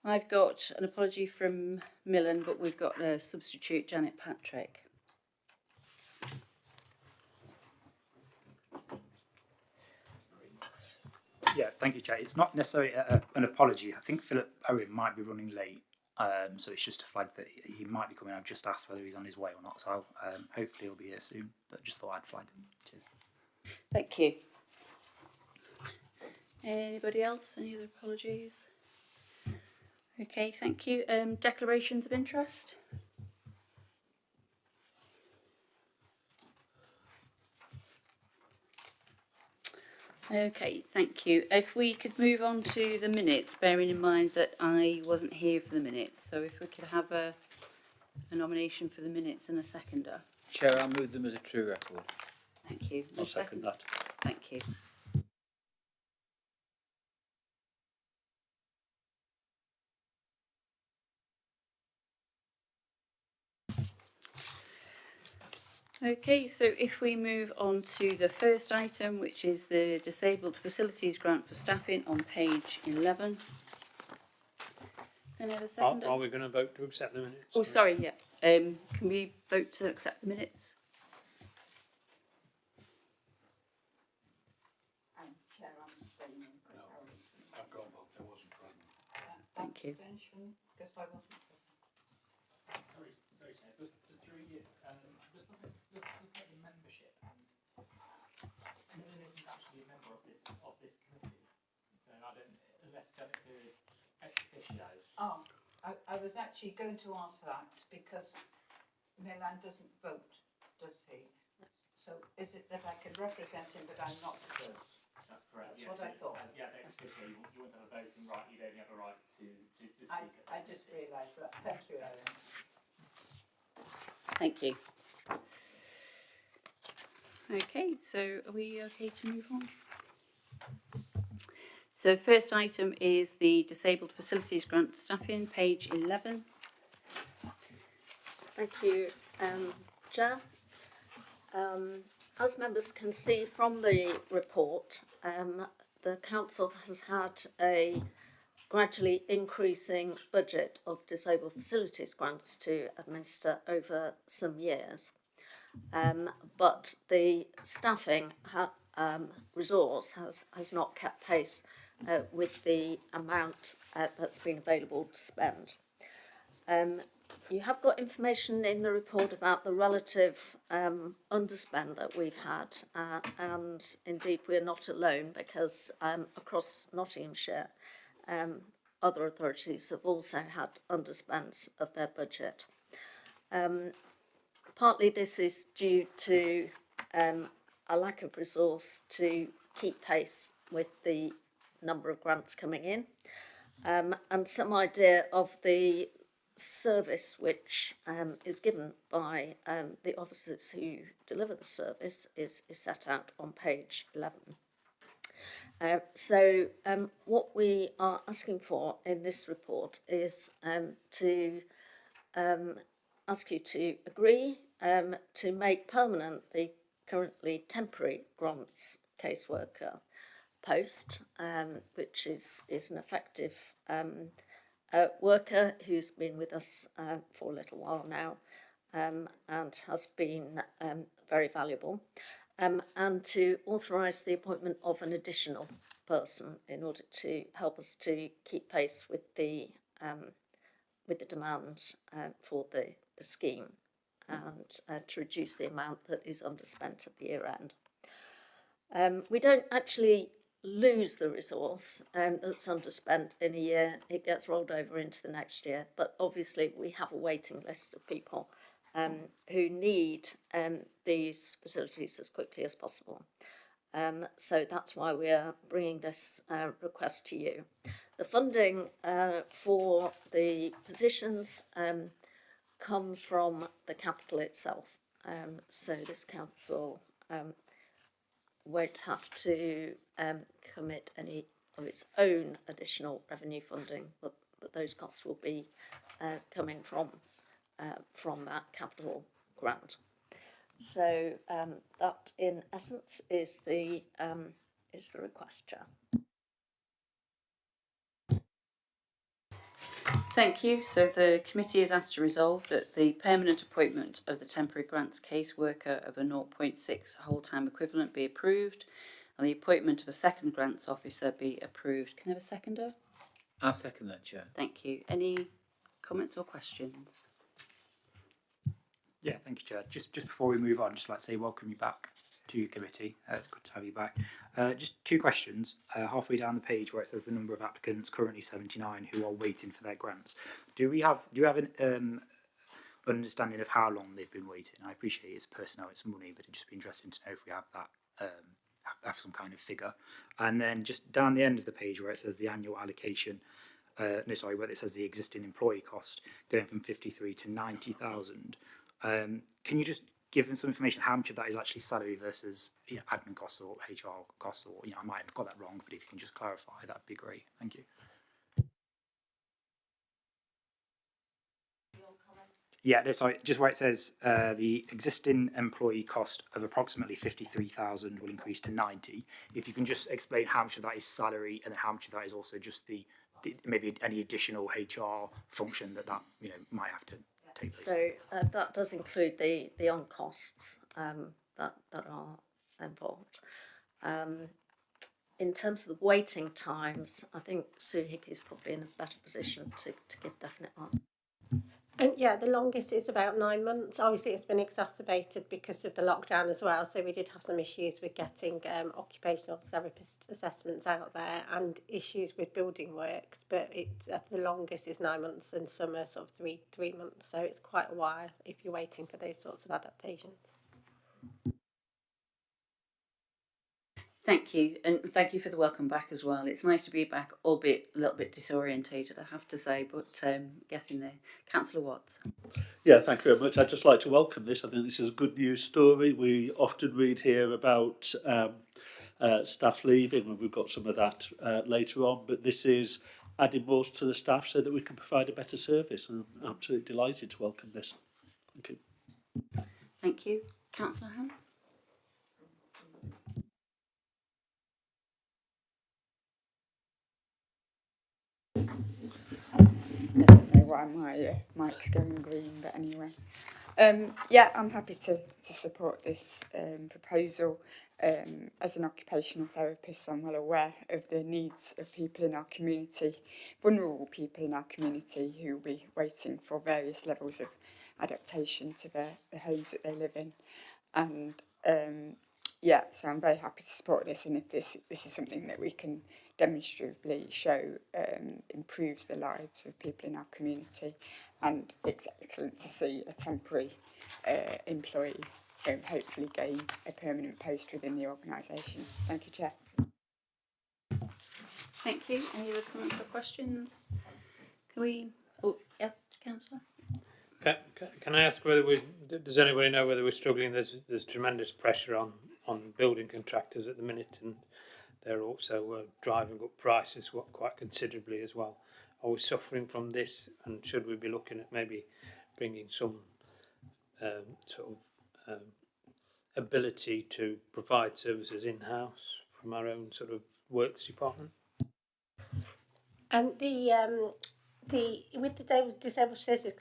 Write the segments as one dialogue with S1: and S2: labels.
S1: I've got an apology from Millen, but we've got a substitute, Janet Patrick.
S2: Yeah, thank you, Chair. It's not necessarily an apology. I think Philip Owen might be running late, so it's just a flag that he might be coming. I've just asked whether he's on his way or not, so I'll, hopefully he'll be here soon, but just thought I'd flag him. Cheers.
S1: Thank you. Anybody else? Any other apologies? Okay, thank you. Declarations of interest? Okay, thank you. If we could move on to the minutes, bearing in mind that I wasn't here for the minutes, so if we could have a nomination for the minutes and a seconder.
S3: Chair, I'll move them as a true record.
S1: Thank you.
S4: I'll second that.
S1: Thank you. Okay, so if we move on to the first item, which is the Disabled Facilities Grant for Staffing on page 11. Can I have a second?
S4: Are we going to vote to accept the minutes?
S1: Oh, sorry, yeah. Can we vote to accept the minutes?
S5: Chair, I'm abstaining.
S6: No, I've got both. I wasn't present.
S1: Thank you.
S5: Because I wasn't present.
S2: Sorry, Chair. Just through you. Just looking at the membership, and Millen isn't actually a member of this committee, so I don't, unless Janet's here is ex officio.
S5: Oh, I was actually going to ask that because Milan doesn't vote, does he? So is it that I can represent him but I'm not the vote?
S2: That's correct.
S5: That's what I thought.
S2: Yes, ex officio, you wouldn't have a voting right. You'd only have a right to speak.
S5: I just realised that. Thank you, Ellen.
S1: Thank you. Okay, so are we okay to move on? So first item is the Disabled Facilities Grant Staffing, page 11.
S7: Thank you, Chair. As members can see from the report, the Council has had a gradually increasing budget of disabled facilities grants to administer over some years. But the staffing resource has not kept pace with the amount that's been available to spend. You have got information in the report about the relative underspend that we've had, and indeed we're not alone because across Nottinghamshire, other authorities have also had underspends of their budget. Partly this is due to a lack of resource to keep pace with the number of grants coming in, and some idea of the service which is given by the officers who deliver the service is set out on page 11. So what we are asking for in this report is to ask you to agree to make permanent the currently temporary grants caseworker post, which is an effective worker who's been with us for a little while now and has been very valuable, and to authorise the appointment of an additional person in order to help us to keep pace with the demand for the scheme and to reduce the amount that is underspent at the year end. We don't actually lose the resource that's underspent in a year. It gets rolled over into the next year, but obviously we have a waiting list of people who need these facilities as quickly as possible. So that's why we are bringing this request to you. The funding for the positions comes from the capital itself. So this council won't have to commit any of its own additional revenue funding, but those costs will be coming from that capital grant. So that, in essence, is the request, Chair.
S1: Thank you. So the committee is asked to resolve that the permanent appointment of the temporary grants caseworker of a 0.6 whole-time equivalent be approved, and the appointment of a second grants officer be approved. Can I have a seconder?
S3: I'll second that, Chair.
S1: Thank you. Any comments or questions?
S2: Yeah, thank you, Chair. Just before we move on, just like to say welcome you back to your committee. It's good to have you back. Just two questions. Halfway down the page where it says the number of applicants currently 79 who are waiting for their grants. Do you have an understanding of how long they've been waiting? I appreciate it's personnel, it's money, but it'd just be interesting to know if we have that. Have some kind of figure. And then just down the end of the page where it says the annual allocation, where it says the existing employee cost going from 53 to 90,000. Can you just give them some information how much of that is actually salary versus admin costs or HR costs, or I might have got that wrong, but if you can just clarify, that'd be great. Thank you. Yeah, no, sorry, just where it says the existing employee cost of approximately 53,000 will increase to 90. If you can just explain how much of that is salary and how much of that is also just the maybe any additional HR function that might have to take place.
S7: So that does include the on costs that are involved. In terms of the waiting times, I think Sue Hickey is probably in a better position to give definite answers.
S8: And yeah, the longest is about 9 months. Obviously, it's been exacerbated because of the lockdown as well. So we did have some issues with getting occupational therapist assessments out there and issues with building works. But it's the longest is 9 months, and some are sort of three months. So it's quite a while if you're waiting for those sorts of adaptations.
S1: Thank you, and thank you for the welcome back as well. It's nice to be back, albeit a little bit disorientated, I have to say, but getting there. Councillor Watts.
S4: Yeah, thank you very much. I'd just like to welcome this. I think this is a good news story. We often read here about staff leaving, and we've got some of that later on, but this is adding more to the staff so that we can provide a better service. And I'm absolutely delighted to welcome this. Thank you.
S1: Thank you. Councillor Han.
S9: I don't know why my mic's going green, but anyway. Yeah, I'm happy to support this proposal. As an occupational therapist, I'm well aware of the needs of people in our community, vulnerable people in our community who will be waiting for various levels of adaptation to the homes that they live in. And yeah, so I'm very happy to support this, and if this is something that we can demonstrably show improves the lives of people in our community, and it's excellent to see a temporary employee hopefully gain a permanent post within the organisation. Thank you, Chair.
S1: Thank you. Any other comments or questions? Can we? Oh, yeah, Councillor.
S4: Can I ask whether does anybody know whether we're struggling? There's tremendous pressure on building contractors at the minute, and they're also driving up prices quite considerably as well. Are we suffering from this, and should we be looking at maybe bringing some ability to provide services in-house from our own sort of works department?
S8: And with the Disabled Citizens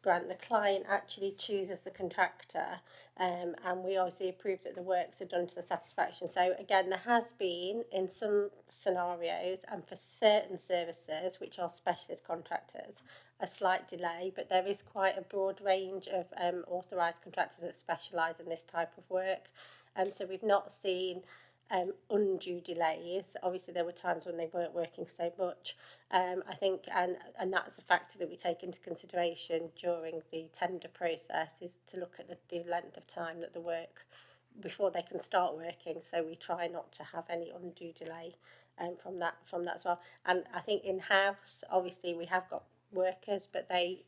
S8: Grant, the client actually chooses the contractor, and we obviously approve that the works are done to the satisfaction. So again, there has been in some scenarios and for certain services, which are specialist contractors, a slight delay, but there is quite a broad range of authorised contractors that specialise in this type of work. So we've not seen undue delays. Obviously there were times when they weren't working so much. I think and that's a factor that we take into consideration during the tender process, is to look at the length of time that the work before they can start working. So we try not to have any undue delay from that as well. And I think in-house, obviously we have got workers, but they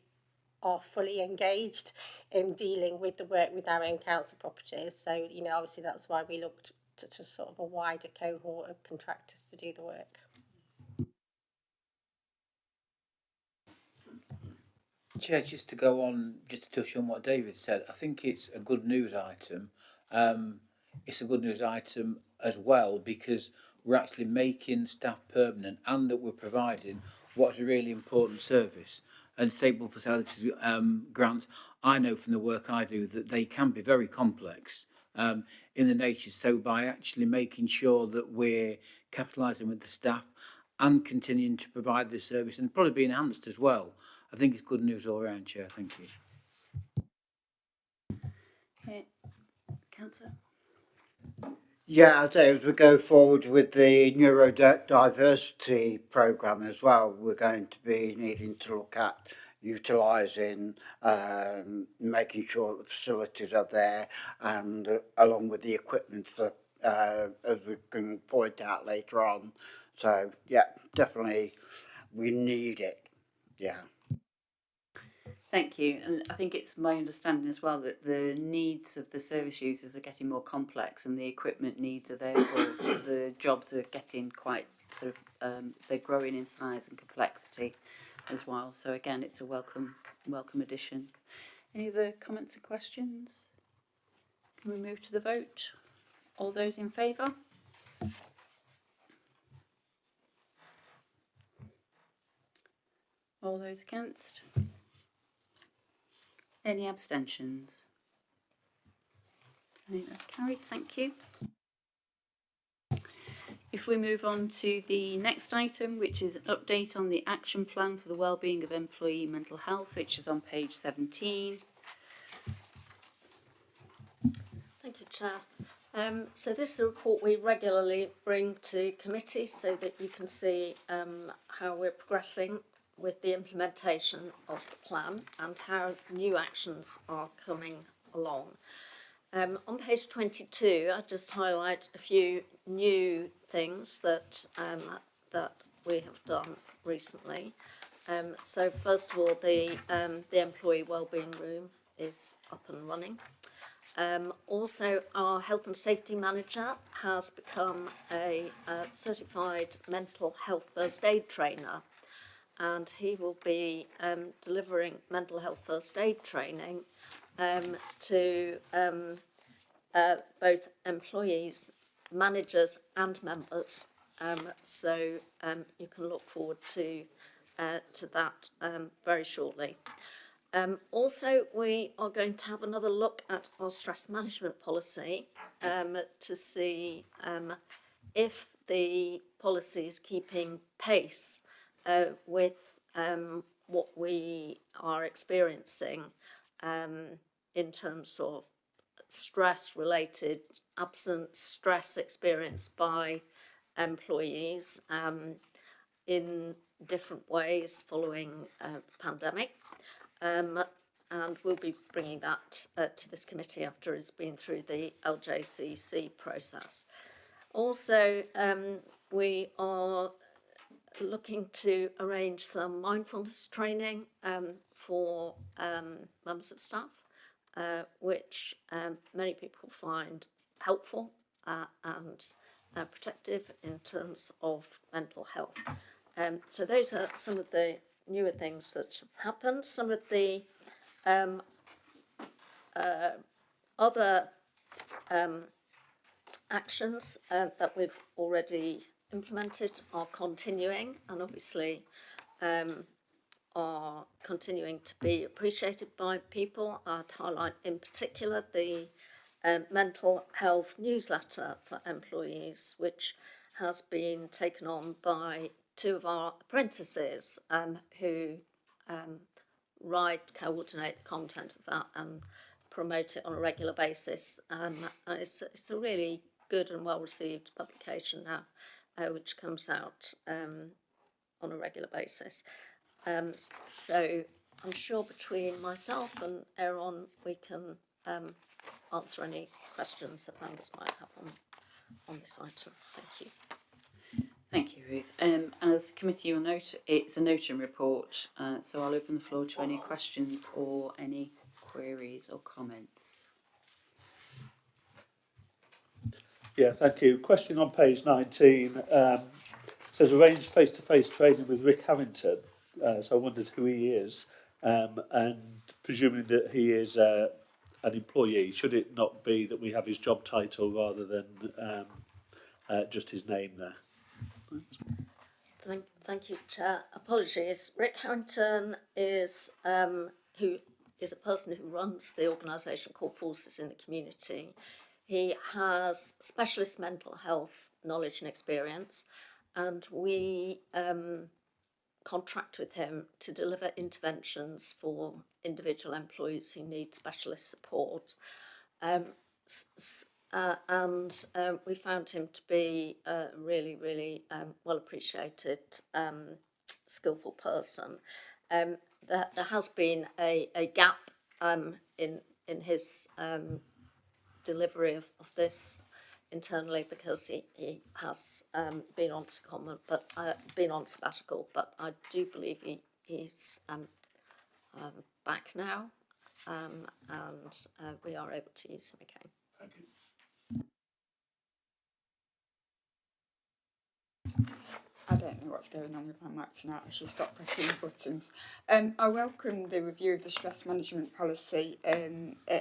S8: are fully engaged in dealing with the work with our own council properties. So, obviously that's why we looked to sort of a wider cohort of contractors to do the work.
S3: Chair, just to touch on what David said, I think it's a good news item. It's a good news item as well because we're actually making staff permanent and that we're providing what's a really important service. and disabled facilities grants, I know from the work I do that they can be very complex in the nature. So by actually making sure that we're capitalising with the staff and continuing to provide this service, and probably be enhanced as well, I think it's good news all round, Chair. Thank you.
S1: Okay. Councillor?
S10: Yeah, I think as we go forward with the neurodiversity programme as well, we're going to be needing to look at utilising, making sure the facilities are there, and along with the equipment that, as we can point out later on. So, yeah, definitely we need it. Yeah.
S1: Thank you. And I think it's my understanding as well that the needs of the service users are getting more complex and the equipment needs are therefore, the jobs are getting quite sort of, they're growing in size and complexity as well. So again, it's a welcome addition. Any other comments or questions? Can we move to the vote? All those in favour? All those against? Any abstentions? I think that's carried, thank you. If we move on to the next item, which is an update on the action plan for the wellbeing of employee mental health, which is on page 17.
S7: Thank you, Chair. So this is a report we regularly bring to committee so that you can see how we're progressing with the implementation of the plan and how new actions are coming along. On page 22, I just highlight a few new things that that we have done recently. So first of all, the employee wellbeing room is up and running. Also, our health and safety manager has become a certified mental health first aid trainer, and he will be delivering mental health first aid training to both employees, managers and members. So you can look forward to that very shortly. Also, we are going to have another look at our stress management policy to see if the policy is keeping pace with what we are experiencing in terms of stress-related absence, stress experienced by employees in different ways following the pandemic. And we'll be bringing that to this committee after it's been through the LJCC process. Also, we are looking to arrange some mindfulness training for members of staff, which many people find helpful and protective in terms of mental health. So those are some of the newer things that have happened. Some of the other actions that we've already implemented are continuing, and obviously are continuing to be appreciated by people. I'd highlight in particular the mental health newsletter for employees, which has been taken on by 2 of our apprentices who coordinate the content of that and promote it on a regular basis. And it's a really good and well received publication now, which comes out on a regular basis. So I'm sure between myself and Aaron we can answer any questions that members might have on this item. Thank you.
S1: Thank you, Ruth. And as the committee will note, it's a noting report, so I'll open the floor to any questions or any queries or comments.
S4: Yeah, thank you. Question on page 19 says arranged face-to-face training with Rick Harrington. So I wondered who he is, and presuming that he is an employee, should it not be that we have his job title rather than just his name there?
S7: Thank you, Chair. Apologies. Rick Harrington is who is a person who runs the organisation called Forces in the Community. He has specialist mental health knowledge and experience, and we contract with him to deliver interventions for individual employees who need specialist support. We found him to be a really well appreciated, skillful person. There has been a gap in his delivery of this internally because he has been on secondment, but been on sabbatical. But I do believe he's back now, and we are able to use him again.
S4: Thank you.
S9: I don't know what's going on with my mic tonight. I should stop pressing the buttons. I welcome the review of the stress management policy at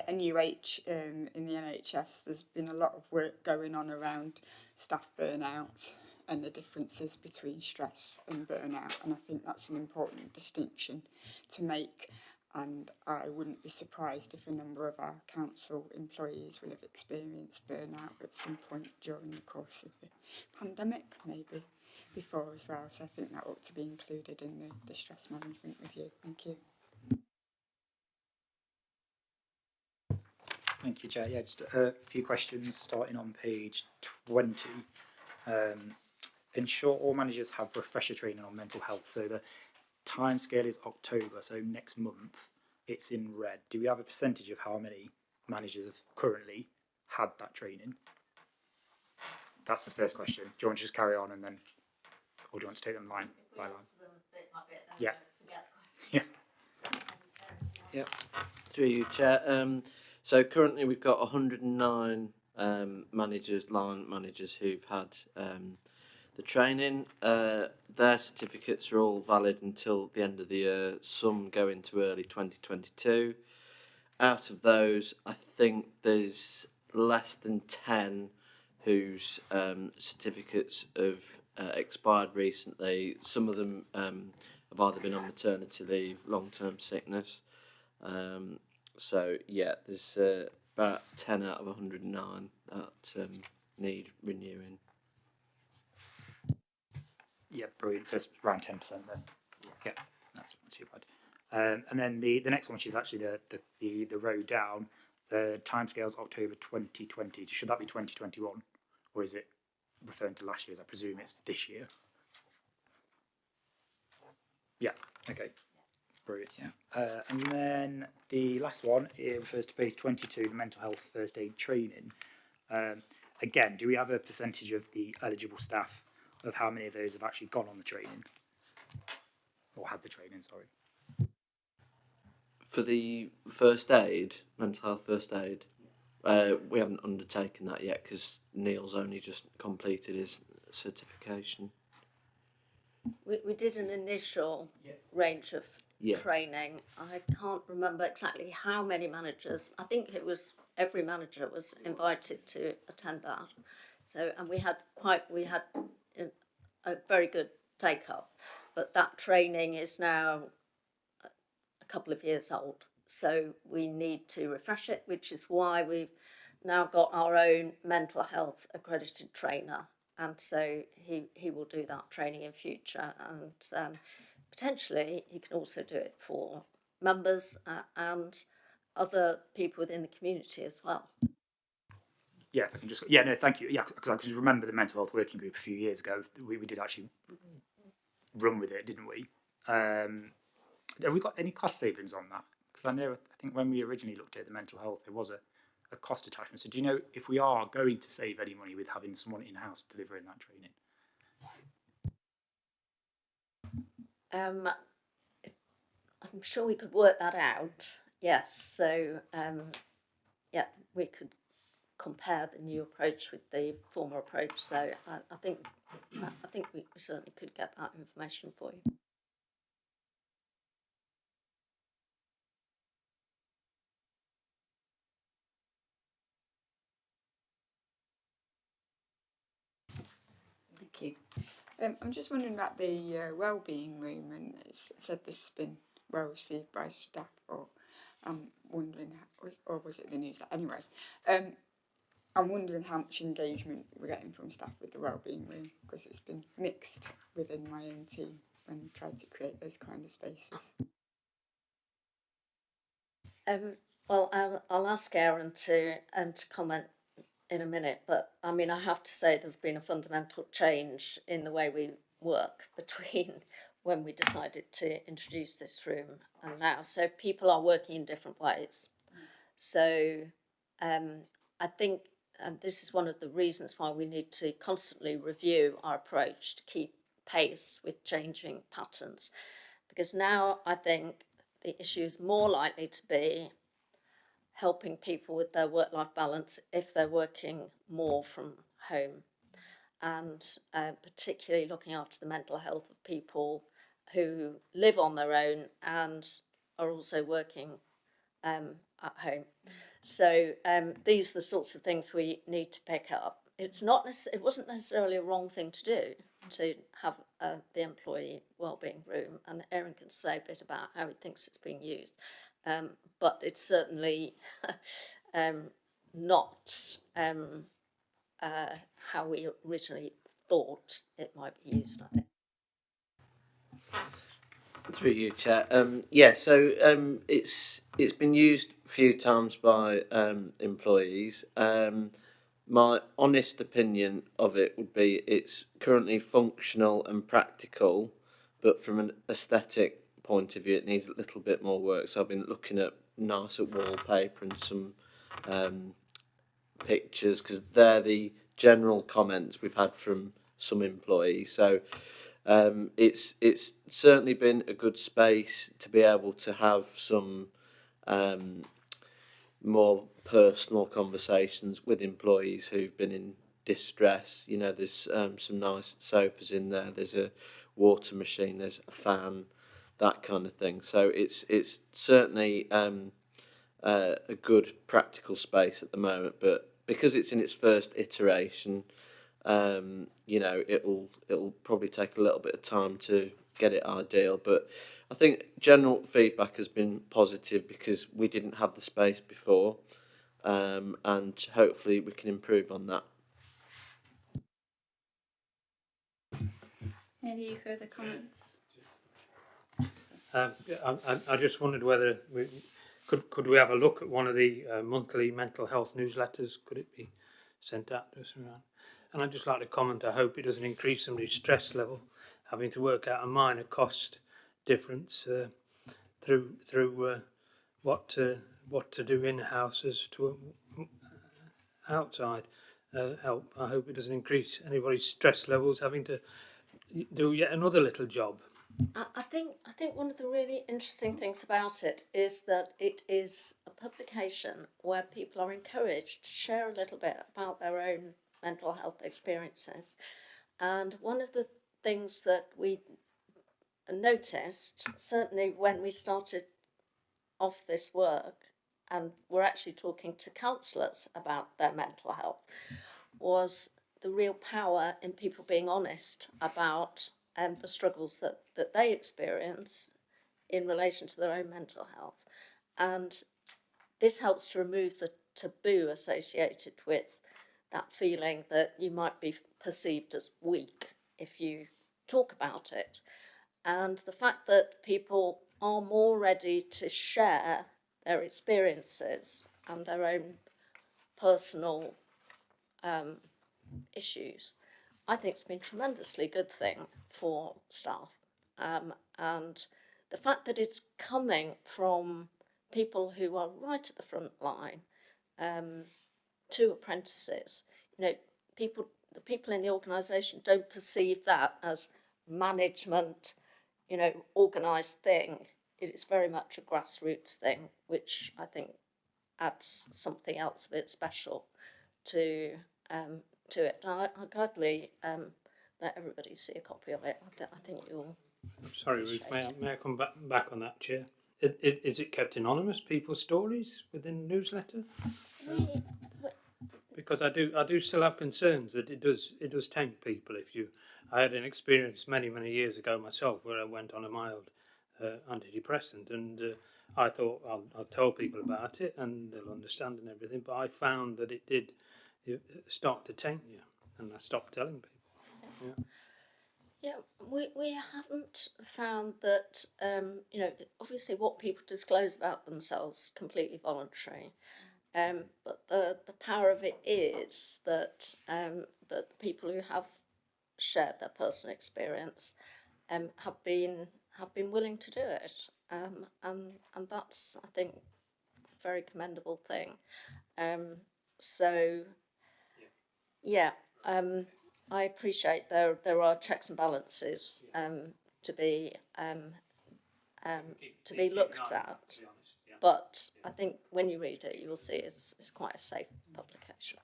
S9: NUH in the NHS. There's been a lot of work going on around staff burnout and the differences between stress and burnout, and I think that's an important distinction to make. And I wouldn't be surprised if a number of our council employees will have experienced burnout at some point during the course of the pandemic, maybe before as well. So I think that ought to be included in the stress management review. Thank you.
S2: Thank you, Chair. Yeah, just a few questions starting on page 20. Ensure all managers have refresher training on mental health. So the timescale is October, so next month. It's in red. Do we have a percentage of how many managers have currently had that training? That's the first question. Do you want to just carry on and then, or do you want to take them line by line? Yeah. Yeah.
S11: Yep. Through you, Chair. So currently we've got 109 managers, line managers who've had the training. Their certificates are all valid until the end of the year. Some go into early 2022. Out of those, I think there's less than 10 whose certificates have expired recently. Some of them have either been on maternity leave, long-term sickness. So yeah, there's about 10 out of 109 that need renewing.
S2: Yeah, brilliant. So it's around 10% then. Yeah, that's not too bad. And then the next one, which is actually the row down, the timescale's October 2020. Should that be 2021, or is it referring to last year's? I presume it's this year. Yeah. Okay. Brilliant. Yeah. And then the last one, it refers to page 22, the mental health first aid training. Again, do we have a percentage of the eligible staff of how many of those have actually gone on the training or had the training? Sorry.
S11: For the first aid, mental health first aid, we haven't undertaken that yet because Neil's only just completed his certification.
S7: We did an initial range of training. I can't remember exactly how many managers. I think it was every manager was invited to attend that. So, and we had a very good take up, but that training is now a couple of years old. So we need to refresh it, which is why we've now got our own mental health accredited trainer. And so he will do that training in future, and potentially he can also do it for members and other people within the community as well.
S2: Yeah, I can just. Yeah, no, thank you. Yeah, because I can remember the mental health working group a few years ago. We did actually run with it, didn't we? Have we got any cost savings on that? Because I think when we originally looked at the mental health, there was a cost attachment. So do you know if we are going to save any money with having someone in-house delivering that training?
S7: I'm sure we could work that out. Yes. So yeah, we could compare the new approach with the former approach. So I think we certainly could get that information for you.
S1: Thank you.
S9: I'm just wondering about the wellbeing room, and it's said this has been well received by staff, or I'm wondering, or was it the newsletter? Anyway, I'm wondering how much engagement we're getting from staff with the wellbeing room, because it's been mixed within my own team when we tried to create those kind of spaces.
S7: Well, I'll ask Aaron to comment in a minute, but I mean, I have to say there's been a fundamental change in the way we work between when we decided to introduce this room and now. So people are working in different ways. So I think this is one of the reasons why we need to constantly review our approach to keep pace with changing patterns. Because now I think the issue is more likely to be helping people with their work-life balance if they're working more from home, and particularly looking after the mental health of people who live on their own and are also working at home. So these are the sorts of things we need to pick up. It wasn't necessarily a wrong thing to do, to have the employee wellbeing room, and Aaron can say a bit about how he thinks it's being used. But it's certainly not how we originally thought it might be used, I think.
S11: Through you, Chair. So it's been used a few times by employees. My honest opinion of it would be it's currently functional and practical, but from an aesthetic point of view, it needs a little bit more work. So I've been looking at nicer wallpaper and some pictures, because they're the general comments we've had from some employees. So it's certainly been a good space to be able to have some more personal conversations with employees who've been in distress. You know, there's some nice sofas in there, there's a water machine, there's a fan, that kind of thing. So it's certainly a good practical space at the moment, but because it's in its first iteration, you know, it'll probably take a little bit of time to get it ideal. But I think general feedback has been positive because we didn't have the space before, and hopefully we can improve on that.
S1: Any further comments?
S12: I just wondered whether we could we have a look at one of the monthly mental health newsletters? Could it be sent out to us around? And I'd just like to comment, I hope it doesn't increase somebody's stress level, having to work out a minor cost difference through what to do in-house as to outside help. I hope it doesn't increase anybody's stress levels having to do yet another little job.
S7: I think one of the really interesting things about it is that it is a publication where people are encouraged to share a little bit about their own mental health experiences. And one of the things that we noticed, certainly when we started off this work and were actually talking to counsellors about their mental health, was the real power in people being honest about the struggles that they experience in relation to their own mental health. And this helps to remove the taboo associated with that feeling that you might be perceived as weak if you talk about it. And the fact that people are more ready to share their experiences and their own personal issues, I think it's been a tremendously good thing for staff. And the fact that it's coming from people who are right at the front line, to apprentices, you know, the people in the organisation don't perceive that as management, you know, organised thing. It is very much a grassroots thing, which I think adds something else a bit special to it. I'll gladly let everybody see a copy of it. I think you'll.
S12: Sorry, Ruth, may I come back on that, Chair? Is it kept anonymous, people's stories within the newsletter? because I do still have concerns that it does taint people. I had an experience many years ago myself where I went on a mild antidepressant, and I thought I'll tell people about it and they'll understand and everything, but I found that it did start to taint you, and I stopped telling people.
S7: Yeah, we haven't found that, obviously what people disclose about themselves is completely voluntary. But the power of it is that that the people who have shared their personal experience have been willing to do it, and that's, I think, a very commendable thing. So yeah, I appreciate there are checks and balances to be looked at. But I think when you read it, you will see it's quite a safe publication.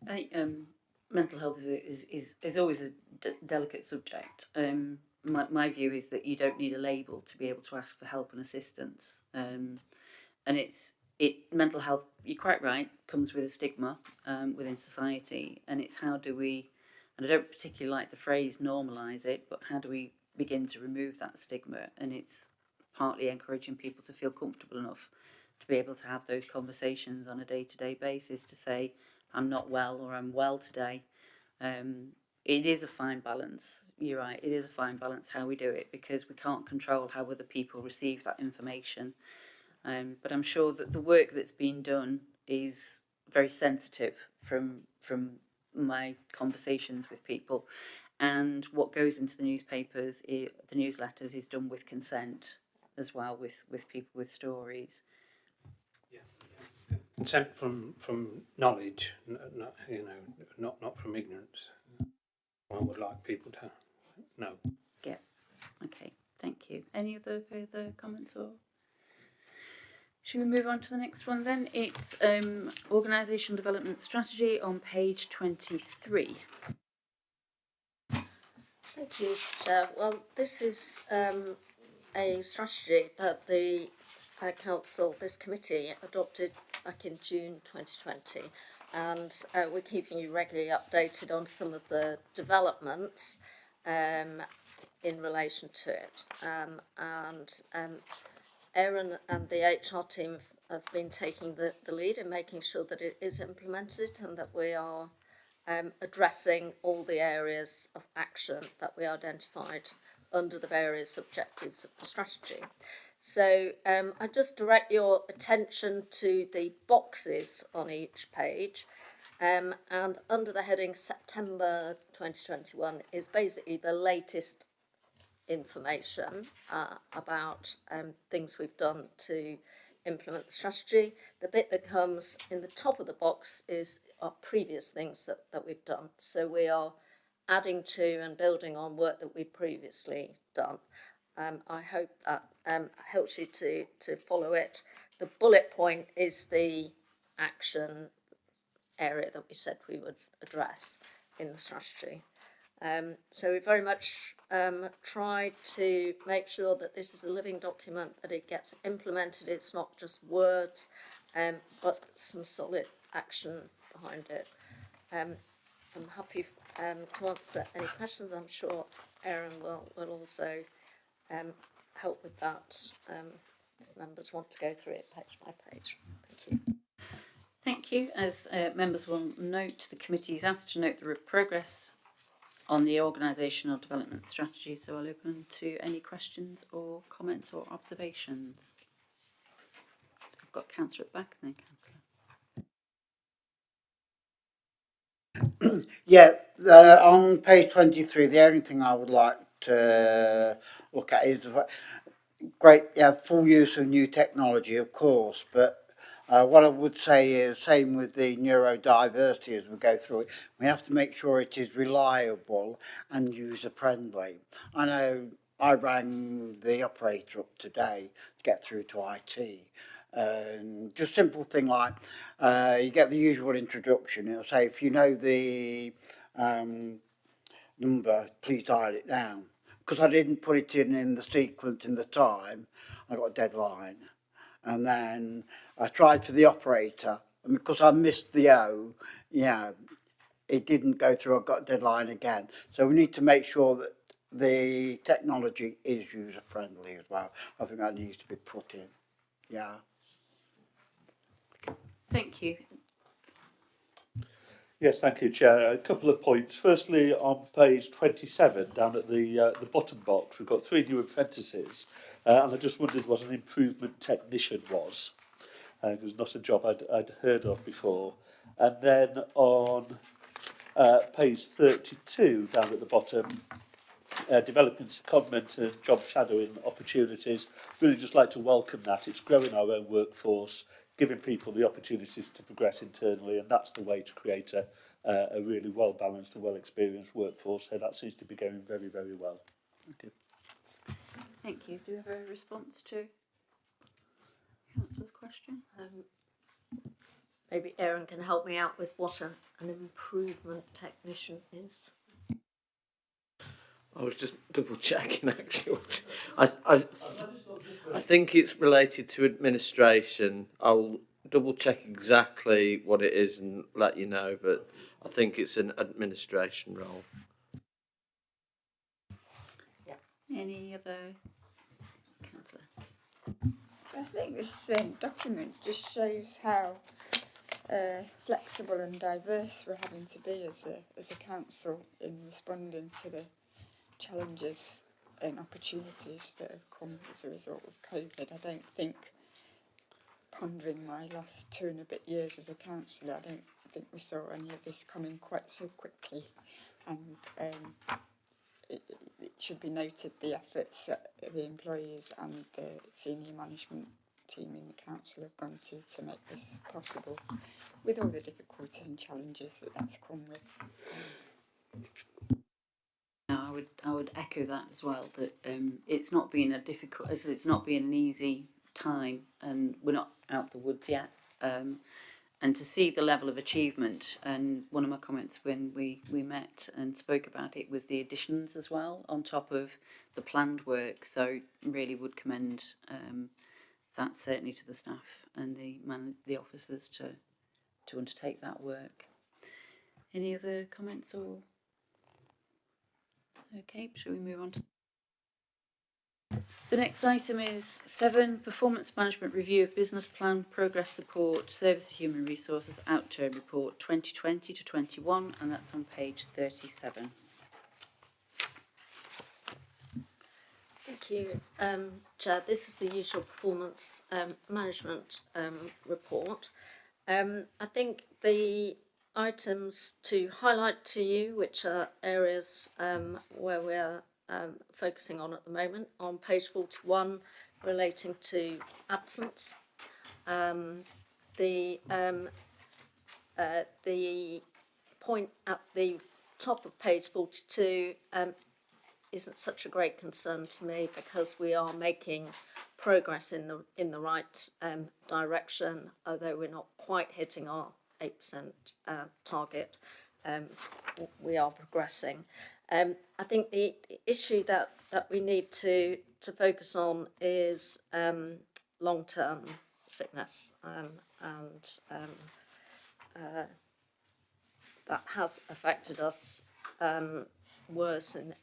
S1: I think mental health is always a delicate subject. My view is that you don't need a label to be able to ask for help and assistance. And mental health, you're quite right, comes with a stigma within society, and it's how do we, and I don't particularly like the phrase normalise it, but how do we begin to remove that stigma? And it's partly encouraging people to feel comfortable enough to be able to have those conversations on a day-to-day basis to say, I'm not well or I'm well today. It is a fine balance. You're right, it is a fine balance how we do it, because we can't control how other people receive that information. But I'm sure that the work that's been done is very sensitive from my conversations with people. And what goes into the newspapers, the newsletters, is done with consent as well, with people with stories.
S12: Consent from knowledge, not from ignorance. I would like people to know.
S1: Yeah. Okay. Thank you. Any other further comments, or should we move on to the next one then? It's Organisational Development Strategy on page 23.
S7: Thank you, Chair. Well, this is a strategy that the Council, this committee, adopted back in June 2020, and we're keeping you regularly updated on some of the developments in relation to it. Erin and the HR team have been taking the lead in making sure that it is implemented and that we are addressing all the areas of action that we identified under the various objectives of the strategy. So I just direct your attention to the boxes on each page, and under the heading September 2021 is basically the latest information about things we've done to implement the strategy. The bit that comes in the top of the box is our previous things that we've done. So we are adding to and building on work that we've previously done. I hope that helps you to follow it. The bullet point is the action area that we said we would address in the strategy. So we very much tried to make sure that this is a living document, that it gets implemented. It's not just words, but some solid action behind it. I'm happy to answer any questions. I'm sure Erin will also help with that if members want to go through it page by page. Thank you.
S1: Thank you. As members will note, the committee is asked to note the progress on the organisational development strategy, so I'll open to any questions or comments or observations. I've got Councillor at the back and then Councillor.
S10: Yeah, on page 23, the only thing I would like to look at is great, full use of new technology, of course, but what I would say is, same with the neurodiversity as we go through it, we have to make sure it is reliable and user-friendly. I know I rang the operator up today to get through to IT. Just simple thing like, you get the usual introduction. It'll say, if you know the number, please dial it down. Because I didn't put it in the sequence in the time, I got a deadline. And then I tried for the operator and because I missed the O, it didn't go through. I got a deadline again. So we need to make sure that the technology is user friendly as well. I think that needs to be put in. Yeah.
S1: Thank you.
S4: Yes, thank you, Chair. A couple of points. Firstly, on page 27, down at the bottom box, we've got 3 new apprentices, and I just wondered what an improvement technician was. It was not a job I'd heard of before. And then on page 32, down at the bottom, developing secondment and job shadowing opportunities. Really just like to welcome that. It's growing our own workforce, giving people the opportunities to progress internally, and that's the way to create a really well-balanced and well-experienced workforce. So that seems to be going very, very well. Thank you.
S1: Thank you. Do you have a response to Councillor's question?
S7: Maybe Aaron can help me out with what an improvement technician is.
S11: I was just double checking actually. I think it's related to administration. I'll double check exactly what it is and let you know, but I think it's an administration role.
S1: Any other councillor?
S9: I think this document just shows how flexible and diverse we're having to be as a council in responding to the challenges and opportunities that have come as a result of COVID. I don't think, pondering my last 2 and a bit years as a councillor, I don't think we saw any of this coming quite so quickly, and it should be noted the efforts that the employees and the senior management team in the council have gone to make this possible, with all the difficulties and challenges that's come with.
S1: No, I would echo that as well. That it's not been it's not been an easy time, and we're not out the woods yet. And to see the level of achievement, and one of my comments when we met and spoke about it was the additions as well on top of the planned work. So really would commend that certainly to the staff and the officers to undertake that work. Any other comments or? Okay, shall we move on to the next item? Is 7, performance management review of business plan, progress support, service of human resources, outturn report 2020 to 21, and that's on page 37.
S7: Thank you, Chair. This is the usual performance management report. I think the items to highlight to you, which are areas where we're focusing on at the moment, on page 41, relating to absence. The point at the top of page 42 isn't such a great concern to me, because we are making progress in the right direction, although we're not quite hitting our 8% target. We are progressing. I think the issue that we need to focus on is long-term sickness, and that has affected us worse in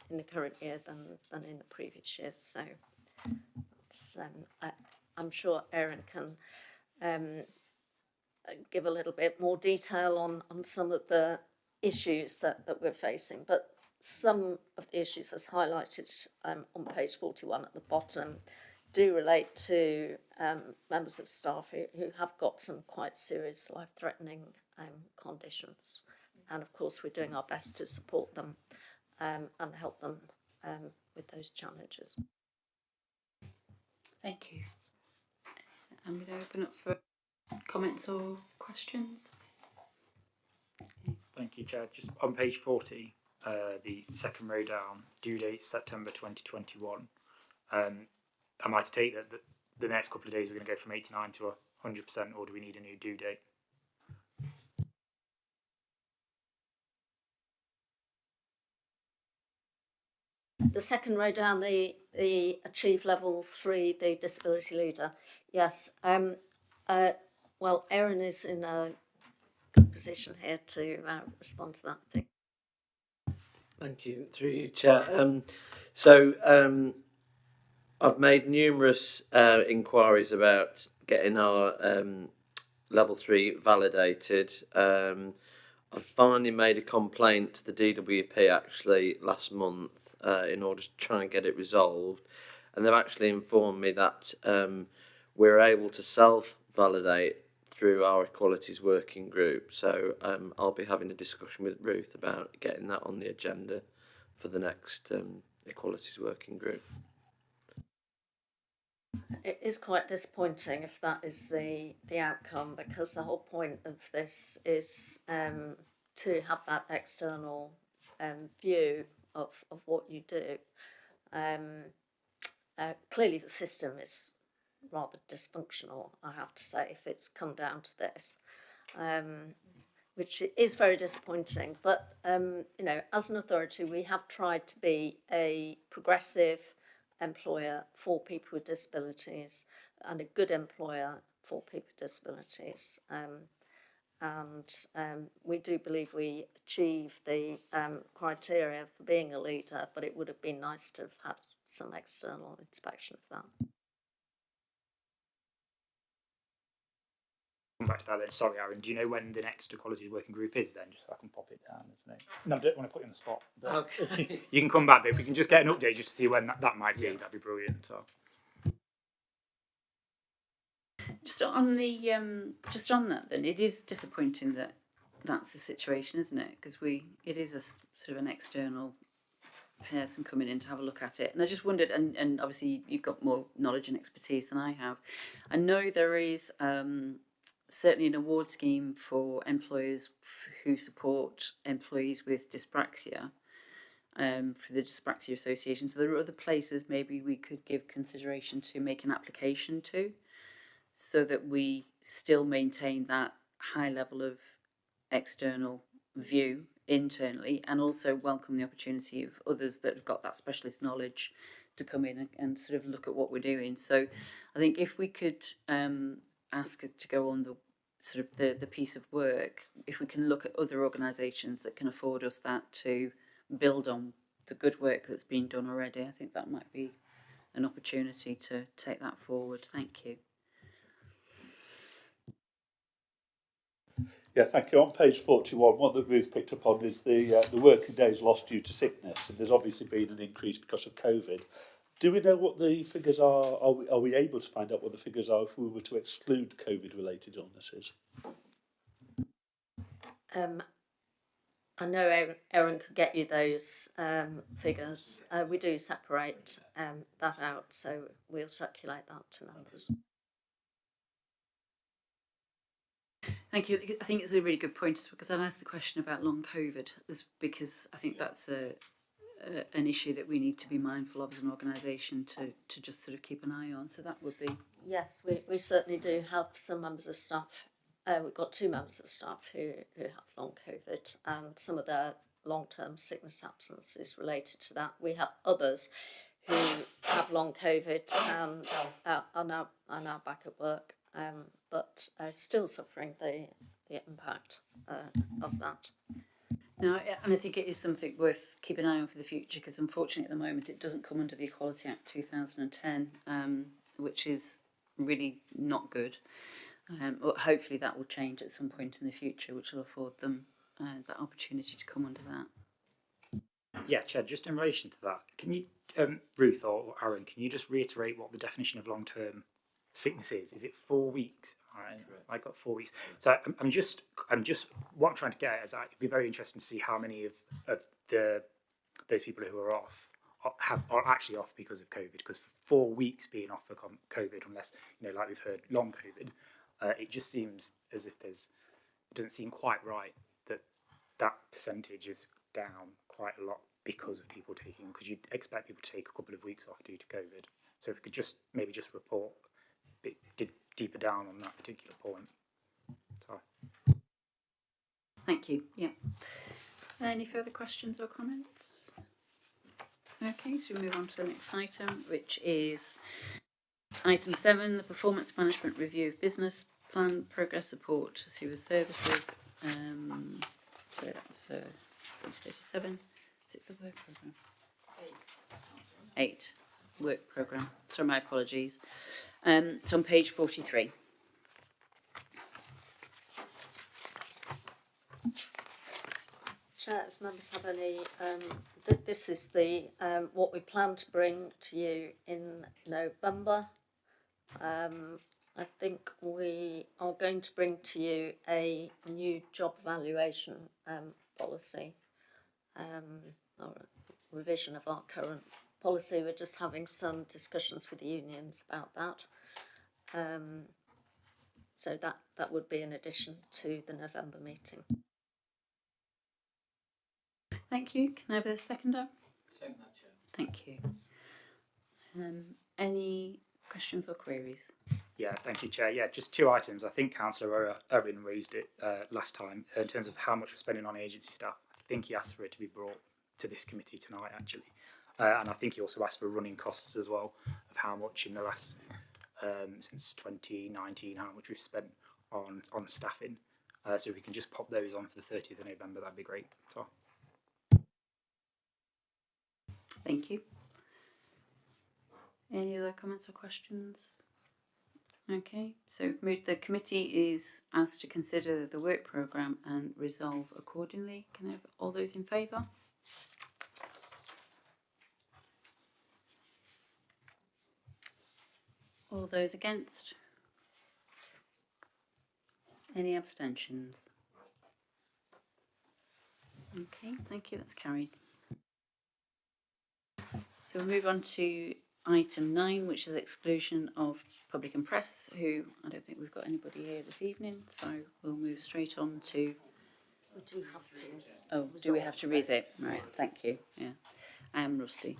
S7: the current year than in the previous years. So it's, I'm sure Aaron can give a little bit more detail on some of the issues that we're facing, but some of the issues as highlighted on page 41 at the bottom do relate to members of staff who have got some quite serious life-threatening conditions, and of course we're doing our best to support them and help them with those challenges.
S1: Thank you. I'm going to open up for comments or questions.
S2: Thank you, Chair. Just on page 40, the second row down, due date September 2021. Am I to take that the next couple of days we're going to go from 89 to 100%, or do we need a new due date?
S7: The second row down, the achieve level 3, the disability leader. Yes, Well, Erin is in a good position here to respond to that, I think.
S11: Thank you. Through you, Chair. I've made numerous inquiries about getting our level 3 validated. I've finally made a complaint to the DWP actually last month in order to try and get it resolved, and they've actually informed me that we're able to self-validate through our Equalities Working Group. So I'll be having a discussion with Ruth about getting that on the agenda for the next Equalities Working Group.
S7: It is quite disappointing if that is the outcome, because the whole point of this is to have that external view of what you do. Clearly the system is rather dysfunctional, I have to say, if it's come down to this, which is very disappointing. But, you know, as an authority, we have tried to be a progressive employer for people with disabilities and a good employer for people with disabilities. We do believe we achieve the criteria for being a leader, but it would have been nice to have had some external inspection of that.
S2: Come back to that then. Sorry, Aaron. Do you know when the next Equalities Working Group is then, just so I can pop it down? No, I don't want to put you on the spot. But
S11: Okay.
S2: you can come back, but if we can just get an update just to see when that might be, that'd be brilliant. So.
S1: Just on that, then, it is disappointing that that's the situation, isn't it? Because it is a sort of an external person coming in to have a look at it, and I just wondered, and obviously you've got more knowledge and expertise than I have. I know there is certainly an award scheme for employers who support employees with dyspraxia, for the Dyspraxia Association. So there are other places maybe we could give consideration to make an application to, so that we still maintain that high level of external view internally, and also welcome the opportunity of others that have got that specialist knowledge to come in and sort of look at what we're doing. So I think if we could ask it to go on the sort of the piece of work, if we can look at other organisations that can afford us that to build on the good work that's been done already, I think that might be an opportunity to take that forward. Thank you.
S4: Yeah, thank you. On page 41, what that Ruth picked up on is the working days lost due to sickness, and there's obviously been an increase because of COVID. Do we know what the figures are? Are we able to find out what the figures are if we were to exclude COVID-related illnesses?
S7: I know Erin could get you those figures. We do separate that out, so we'll circulate that to members.
S1: Thank you. I think it's a really good point, because I asked the question about long COVID, because I think that's an issue that we need to be mindful of as an organisation to just sort of keep an eye on. So that would be...
S7: Yes, we certainly do have some members of staff. We've got 2 members of staff who have long COVID, and some of their long-term sickness absence is related to that. We have others who have long COVID and are now back at work, but are still suffering the impact of that.
S1: No, and I think it is something worth keeping an eye on for the future, because unfortunately at the moment it doesn't come under the Equality Act 2010, which is really not good. But hopefully that will change at some point in the future, which will afford them that opportunity to come under that.
S2: Yeah, Chair, just in relation to that, can you, Ruth or Aaron, can you just reiterate what the definition of long-term sickness is? Is it 4 weeks? Right, I got 4 weeks. So I'm just what I'm trying to get at is it'd be very interesting to see how many of those people who are off are actually off because of COVID. Because for 4 weeks being off for COVID, unless like we've heard, long COVID, it just seems as if it doesn't seem quite right that percentage is down quite a lot because of people taking, because you'd expect people to take a couple of weeks off due to COVID. So if we could just report a bit deeper down on that particular point. Sorry.
S1: Thank you. Yeah. Any further questions or comments? Okay, so we move on to the next item, which is item 7, the performance management review of business plan progress support to sewer services. So that's page 37. Is it the work programme? 8. Work programme. Sorry, my apologies. It's on page 43.
S7: Chair, if members have any, this is the what we plan to bring to you in November. I think we are going to bring to you a new job valuation policy, or a revision of our current policy. We're just having some discussions with the unions about that. So that would be in addition to the November meeting.
S1: Thank you. Can I have a seconder?
S3: Second that, Chair.
S1: Thank you. Any questions or queries?
S2: Yeah, thank you, Chair. Yeah, just 2 items. I think Councillor Owen raised it last time in terms of how much we're spending on agency staff. I think he asked for it to be brought to this committee tonight, actually. And I think he also asked for running costs as well, of how much in the last, since 2019, how much we've spent on staffing. So if we can just pop those on for the 30th of November, that'd be great. So.
S1: Thank you. Any other comments or questions? Okay, so the committee is asked to consider the work programme and resolve accordingly. Can I have all those in favour? All those against? Any abstentions? Okay, thank you, that's carried. So we'll move on to item 9, which is exclusion of public and press, who I don't think we've got anybody here this evening, so we'll move straight on to...
S7: We do have to.
S1: Oh, do we have to read it? Right, thank you. Yeah, I am rusty.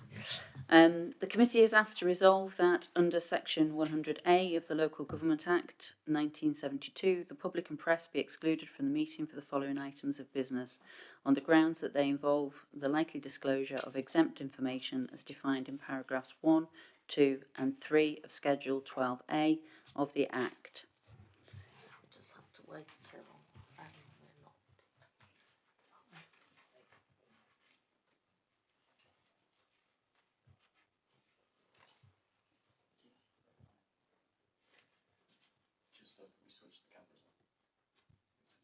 S1: The committee is asked to resolve that under section 100A of the Local Government Act 1972, the public and press be excluded from the meeting for the following items of business on the grounds that they involve the likely disclosure of exempt information as defined in paragraphs 1, 2 and 3 of Schedule 12A of the Act.
S7: We just have to wait till we're not.
S6: Just so we switch the cameras on. It's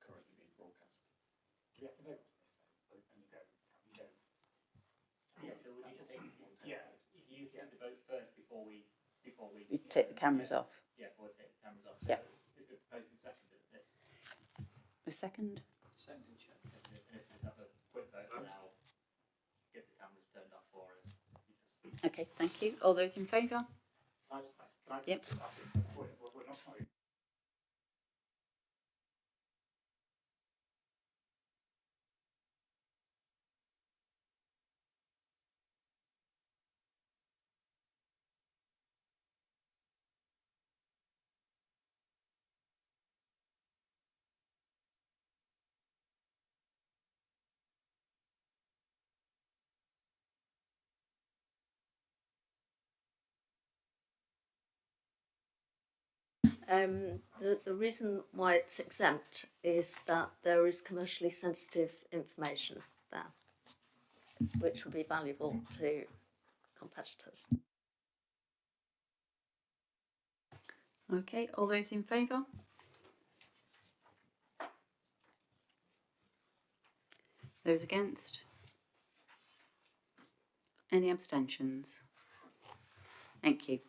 S6: currently being broadcast.
S2: Do we have to vote on this? You don't.
S13: Yeah, so we need to take, you need to vote first before we
S1: You take the cameras off.
S13: Yeah, before we take the cameras off.
S1: Yeah.
S13: Who's going to propose and second this?
S1: A second?
S3: Second, Chair.
S13: And if we have a quick vote now, get the cameras turned off for us.
S1: Okay, thank you. All those in favour?
S2: Can I
S1: Yep.
S2: just ask you, we're not voting.
S7: The reason why it's exempt is that there is commercially sensitive information there, which would be valuable to competitors.
S1: Okay, all those in favour? Those against? Any abstentions? Thank you.